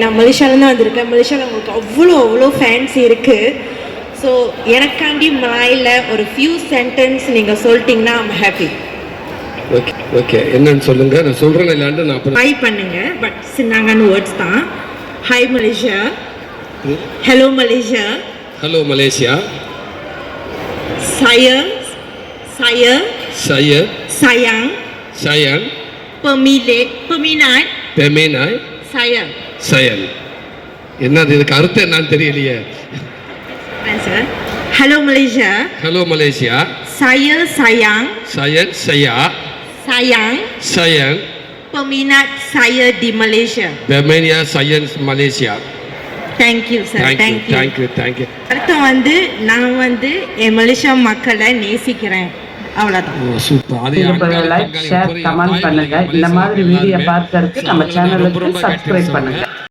நான் மலேசியாவிலேருந்து வந்திருக்கேன். மலேசியாவில் உங்களுக்கு அவ்வளோ ஃபேன்ஸ் இருக்குது. ஸோ எனக்காண்டி மலாயில் ஒரு ஃபியூ சென்டென்ஸ் நீங்கள் சொல்லிட்டீங்கன்னா ஐம் ஹாப்பி. ஓகே ஓகே, என்னன்னு சொல்லுங்க. நான் சொல்கிறேன் இல்லாண்டு நான் அப்புறம் ஹாய் பண்ணுங்க. பட் சின்னாங்கன்னு வேர்ட்ஸ் தான். Hi Malaysia, hello Malaysia, hello Malaysia, saya sayang peminat sayang. என்னது இதுக்கு அர்த்தம் என்னன்னு தெரியலையே. Answer hello Malaysia. Hello Malaysia, saya sayang peminat saya di Malaysia. peminat saya Malaysia. Thank you sir. Thank you. அர்த்தம் வந்து நான் வந்து என் மலேசியா மக்களை நேசிக்கிறேன், அவ்வளோதான். சூப்பர். லைக், ஷேர், கமெண்ட் பண்ணுங்க. இந்த மாதிரி வீடியோ பார்க்கறதுக்கு நம்ம சேனலுக்கு சப்ஸ்கிரைப் பண்ணுங்க.